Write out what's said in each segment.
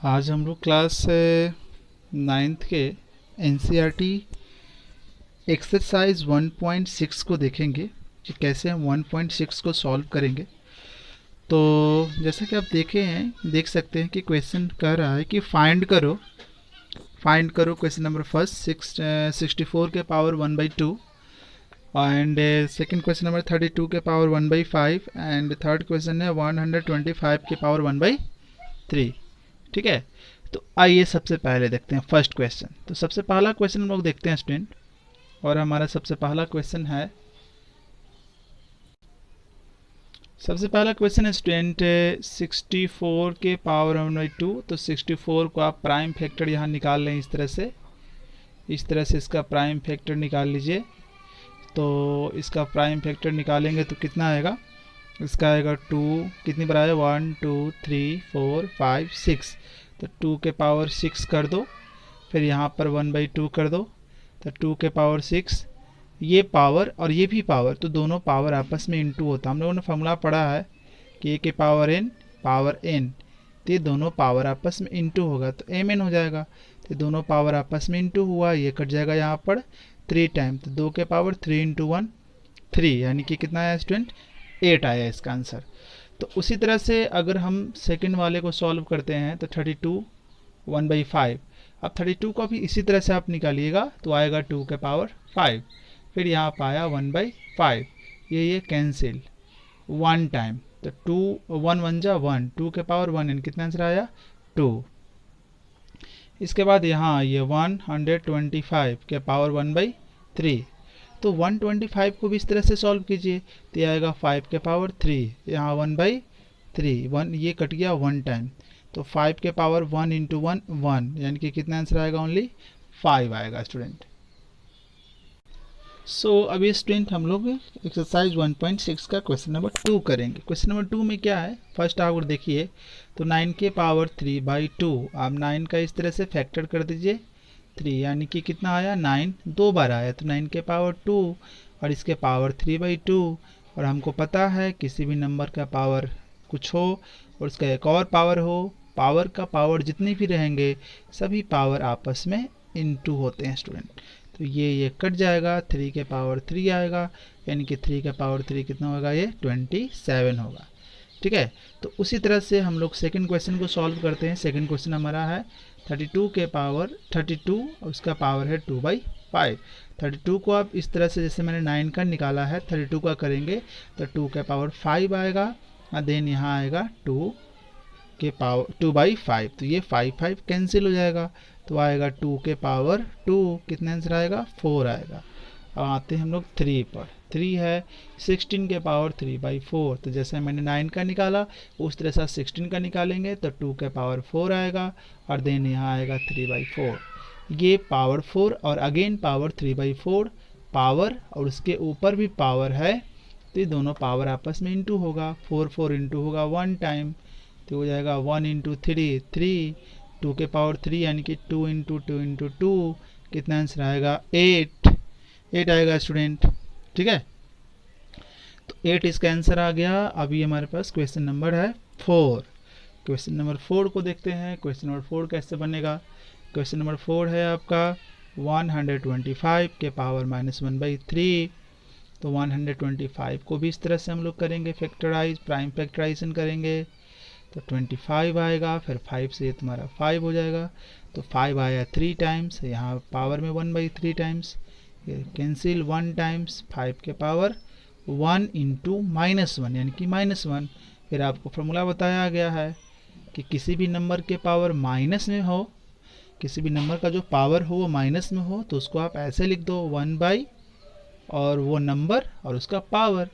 आज हम लोग क्लास नाइन्थ के एनसीईआरटी एक्सरसाइज 1.6 को देखेंगे कि कैसे हम 1.6 को सॉल्व करेंगे। तो जैसा कि आप देख सकते हैं कि क्वेश्चन कह रहा है कि फाइंड करो क्वेश्चन नंबर फर्स्ट 64 के power 1/2 and second question number 32 के पावर 1/5 एंड थर्ड क्वेश्चन है 125 के पावर 1/3। ठीक है, तो आइए सबसे पहले देखते हैं फर्स्ट क्वेश्चन। तो सबसे पहला क्वेश्चन हम लोग देखते हैं स्टूडेंट, और हमारा सबसे पहला क्वेश्चन है स्टूडेंट 64 के पावर 1/2। तो 64 को आप प्राइम फैक्टर यहाँ निकाल लें इस तरह से इसका प्राइम फैक्टर निकाल लीजिए। तो इसका प्राइम फैक्टर निकालेंगे तो कितना आएगा, इसका आएगा 2, कितनी बार आया 1 2 3 4 5 6, तो 2 के पावर 6 कर दो, फिर यहाँ पर 1/2 कर दो, तो 2 के पावर 6, ये पावर और ये भी पावर, तो दोनों पावर आपस में इंटू होता है। हम लोगों ने फॉर्मूला पढ़ा है कि ए के पावर n, तो ये दोनों पावर आपस में इंटू होगा तो mn हो जाएगा। तो दोनों पावर आपस में इंटू हुआ, ये कट जाएगा यहाँ पर 3 टाइम, तो 2 के पावर 3 × 1 3, यानी कि कितना आया स्टूडेंट 8 आया इसका आंसर। तो उसी तरह से अगर हम सेकंड वाले को सॉल्व करते हैं तो 32 1/5, अब 32 को भी इसी तरह से आप निकालिएगा तो आएगा 2 के पावर 5, फिर यहाँ पर आया 1/5, ये कैंसिल 1 टाइम, तो 2 1 1 जा 1, 2 के पावर 1 एन, कितना आंसर आया 2। इसके बाद यहाँ ये 125 के पावर 1/3, तो 125 को भी इस तरह से सॉल्व कीजिए तो ये आएगा 5 के पावर 3, यहाँ 1/3, 1 ये कट गया 1 टाइम, तो 5 के पावर 1 × 1 1, यानी कि कितना आंसर आएगा ओनली 5 आएगा स्टूडेंट। सो अभी स्टूडेंट हम लोग एक्सरसाइज 1.6 का क्वेश्चन नंबर 2 करेंगे। क्वेश्चन नंबर 2 में क्या है, फर्स्ट आप देखिए तो 9 के पावर 3/2, आप 9 का इस तरह से फैक्टर कर दीजिए 3, यानी कि कितना आया 9 2 बार आया, तो 9 के पावर 2 और इसके पावर 3/2, और हमको पता है किसी भी नंबर का पावर कुछ हो और उसका एक और पावर हो, पावर का पावर जितने भी रहेंगे सभी पावर आपस में इनटू होते हैं स्टूडेंट। तो ये कट जाएगा, 3 के पावर 3 आएगा, यानी कि 3 के पावर 3 कितना होगा, ये 27 होगा। ठीक है, तो उसी तरह से हम लोग सेकंड क्वेश्चन को सॉल्व करते हैं। सेकंड क्वेश्चन हमारा है 32 के पावर 32 और उसका पावर है 2/5। 32 को आप इस तरह से जैसे मैंने 9 का निकाला है 32 का करेंगे तो 2 के पावर 5 आएगा, और देन यहाँ आएगा 2 के पावर 2/5, तो ये 5 5 कैंसिल हो जाएगा, तो आएगा 2 के पावर 2, कितना आंसर आएगा 4 आएगा। अब आते हैं हम लोग 3 पर, 3 है 16 के पावर 3/4, तो जैसे मैंने 9 का निकाला उस तरह से 16 का निकालेंगे तो 2 के पावर 4 आएगा, और देन यहाँ आएगा 3/4, ये पावर 4 और अगेन पावर 3/4 पावर और उसके ऊपर भी पावर है, तो ये दोनों पावर आपस में इंटू होगा, 4 4 इंटू होगा 1 टाइम, तो हो जाएगा 1 × 3 3, 2 के पावर 3 यानी कि 2 × 2 × 2, कितना आंसर आएगा 8 आएगा स्टूडेंट। ठीक है, तो 8 इसका आंसर आ गया। अभी हमारे पास क्वेश्चन नंबर है 4। क्वेश्चन नंबर 4 को देखते हैं। क्वेश्चन नंबर 4 कैसे बनेगा। क्वेश्चन नंबर 4 है आपका 125 के पावर -1/3, तो 125 को भी इस तरह से हम लोग करेंगे फैक्टराइज, प्राइम फैक्टराइजेशन करेंगे, तो 25 आएगा, फिर 5 से तुम्हारा 5 हो जाएगा, तो 5 आया 3 टाइम्स, यहाँ पावर में 1/3 टाइम्स, ये कैंसिल 1 टाइम्स, 5 के पावर 1 × -1 यानी कि -1। फिर आपको फॉर्मूला बताया गया है कि किसी भी नंबर के पावर माइनस में हो, किसी भी नंबर का जो पावर हो वो माइनस में हो, तो उसको आप ऐसे लिख दो 1/ और वो नंबर और उसका पावर,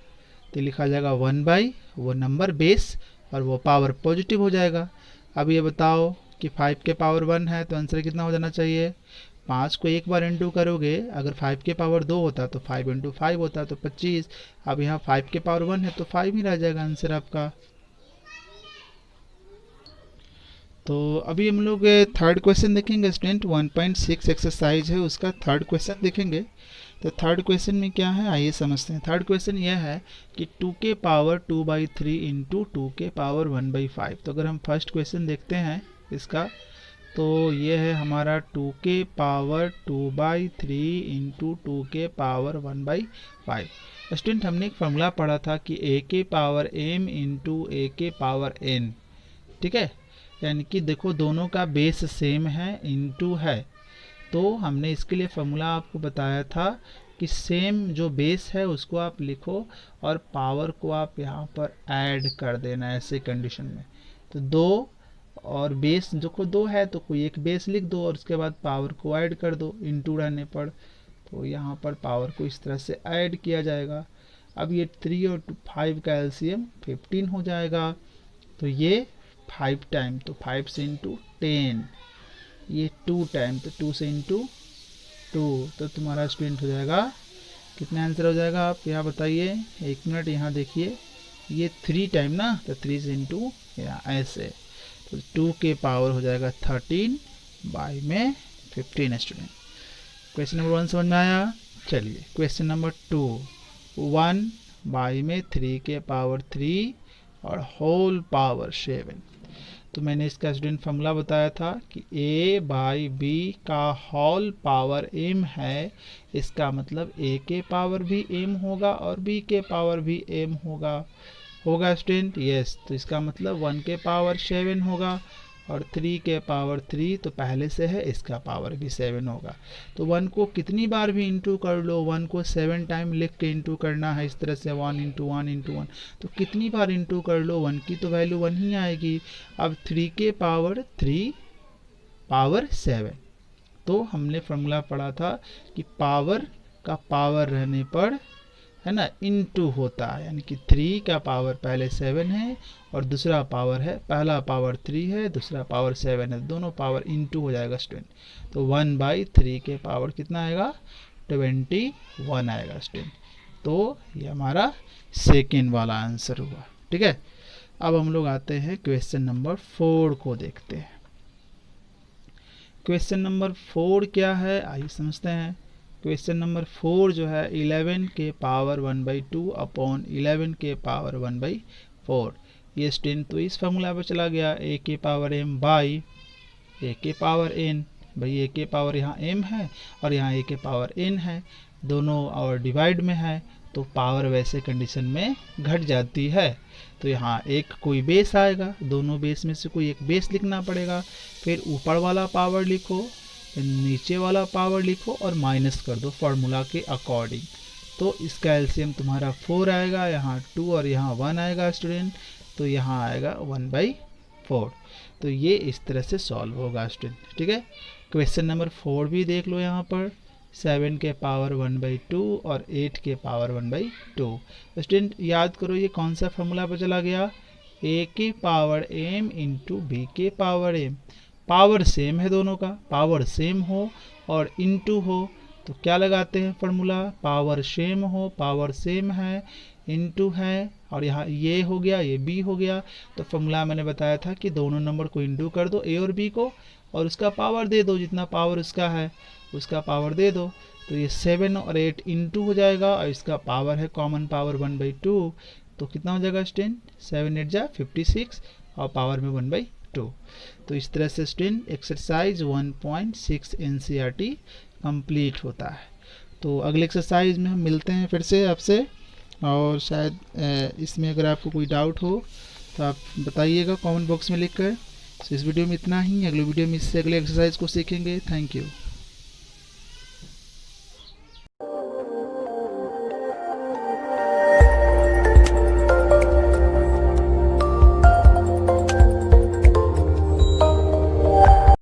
तो लिखा जाएगा 1/ वो नंबर बेस और वो पावर पॉजिटिव हो जाएगा। अब ये बताओ कि 5 के पावर 1 है तो आंसर कितना हो जाना चाहिए, 5 को एक बार इंटू करोगे, अगर 5 के पावर 2 होता तो 5 × 5 होता तो 25, अब यहाँ 5 के पावर 1 है तो 5 ही रह जाएगा आंसर आपका। तो अभी हम लोग थर्ड क्वेश्चन देखेंगे स्टूडेंट, 1.6 एक्सरसाइज है उसका थर्ड क्वेश्चन देखेंगे। तो थर्ड क्वेश्चन में क्या है आइए समझते हैं। थर्ड क्वेश्चन यह है कि 2 के पावर 2/3 × 2 के पावर 1/5। तो अगर हम फर्स्ट क्वेश्चन देखते हैं इसका, तो ये है हमारा 2 के पावर 2/3 इंटू 2 के पावर 1/5। स्टूडेंट हमने एक फॉर्मूला पढ़ा था कि a के पावर m इंटू a के पावर n, ठीक है, यानी कि देखो दोनों का बेस सेम है, इंटू है, तो हमने इसके लिए फॉर्मूला आपको बताया था कि सेम जो बेस है उसको आप लिखो और पावर को आप यहाँ पर ऐड कर देना ऐसे कंडीशन में। तो 2 और बेस जो को 2 है तो कोई एक बेस लिख दो और उसके बाद पावर को ऐड कर दो इंटू रहने पर, तो यहाँ पर पावर को इस तरह से ऐड किया जाएगा। अब ये 3 और 5 का एलसीएम 15 हो जाएगा, तो ये 5 टाइम, तो 5 से इंटू 10, ये 2 टाइम, तो 2 से इंटू 2, तो तुम्हारा स्टूडेंट हो जाएगा कितना आंसर हो जाएगा आप यहाँ बताइए, 1 मिनट यहाँ देखिए, ये 3 टाइम ना, तो 3 से इंटू ऐसे, तो 2 के पावर हो जाएगा 13 बाई में 15 स्टूडेंट। क्वेश्चन नंबर 1 समझ में आया। चलिए क्वेश्चन नंबर 2, 1 बाई में 3 के पावर 3 और होल पावर 7। तो मैंने इसका स्टूडेंट फॉर्मूला बताया था कि a बाई b का होल पावर m है, इसका मतलब a के पावर भी m होगा और b के पावर भी m होगा स्टूडेंट, यस। तो इसका मतलब 1 के पावर 7 होगा और 3 के पावर 3 तो पहले से है, इसका पावर भी 7 होगा। तो 1 को कितनी बार भी इंटू कर लो, 1 को 7 टाइम लिख के इंटू करना है, इस तरह से 1 इंटू 1 इंटू 1, तो कितनी बार इंटू कर लो 1 की तो वैल्यू 1 ही आएगी। अब 3 के पावर 3 पावर 7, तो हमने फॉर्मूला पढ़ा था कि पावर का पावर रहने पर है ना इंटू होता है, यानी कि 3 का पावर पहले 7 है और दूसरा पावर है, पहला पावर 3 है, दूसरा पावर 7 है, दोनों पावर इंटू हो जाएगा स्टूडेंट। तो 1/3 के पावर कितना आएगा, 21 आएगा स्टूडेंट। तो ये हमारा सेकेंड वाला आंसर हुआ, ठीक है। अब हम लोग आते हैं क्वेश्चन नंबर 4 को देखते हैं। क्वेश्चन नंबर 4 क्या है आइए समझते हैं। क्वेश्चन नंबर 4 जो है 11 के पावर 1/2 अपॉन 11 के पावर 1/4। ये स्टूडेंट तो इस फॉर्मूला पर चला गया, a के पावर m बाई a के पावर n, भाई a के पावर यहाँ m है और यहाँ a के पावर n है, दोनों और डिवाइड में है, तो पावर वैसे कंडीशन में घट जाती है। तो यहाँ एक कोई बेस आएगा, दोनों बेस में से कोई एक बेस लिखना पड़ेगा, फिर ऊपर वाला पावर लिखो, नीचे वाला पावर लिखो और माइनस कर दो फॉर्मूला के अकॉर्डिंग। तो इसका एलसीएम तुम्हारा 4 आएगा, यहाँ 2 और यहाँ 1 आएगा स्टूडेंट, तो यहाँ आएगा 1/4। तो ये इस तरह से सॉल्व होगा स्टूडेंट, ठीक है। क्वेश्चन नंबर 4 भी देख लो, यहाँ पर 7 के पावर 1/2 और 8 के पावर 1/2। स्टूडेंट याद करो ये कौन सा फॉर्मूला पर चला गया, a के पावर m इंटू b के पावर m। पावर सेम है, दोनों का पावर सेम हो और इंटू हो तो क्या लगाते हैं फॉर्मूला, पावर सेम हो, पावर सेम है, इंटू है, और यहाँ ये हो गया, ये b हो गया। तो फॉर्मूला मैंने बताया था कि दोनों नंबर को इंटू कर दो, a और b को, और उसका पावर दे दो, जितना पावर उसका है उसका पावर दे दो। तो ये 7 और 8 इंटू हो जाएगा और इसका पावर है कॉमन पावर 1/2, तो कितना हो जाएगा स्टूडेंट, 7 8 जा 56 और पावर में 1/2। तो इस तरह से स्टूडेंट एक्सरसाइज 1.6 एनसीईआरटी कंप्लीट होता है। तो अगले एक्सरसाइज में हम मिलते हैं फिर से आपसे, और शायद इसमें अगर आपको कोई डाउट हो तो आप बताइएगा कमेंट बॉक्स में लिखकर। इस वीडियो में इतना ही, अगले वीडियो में इससे अगले एक्सरसाइज को सीखेंगे। Thank you.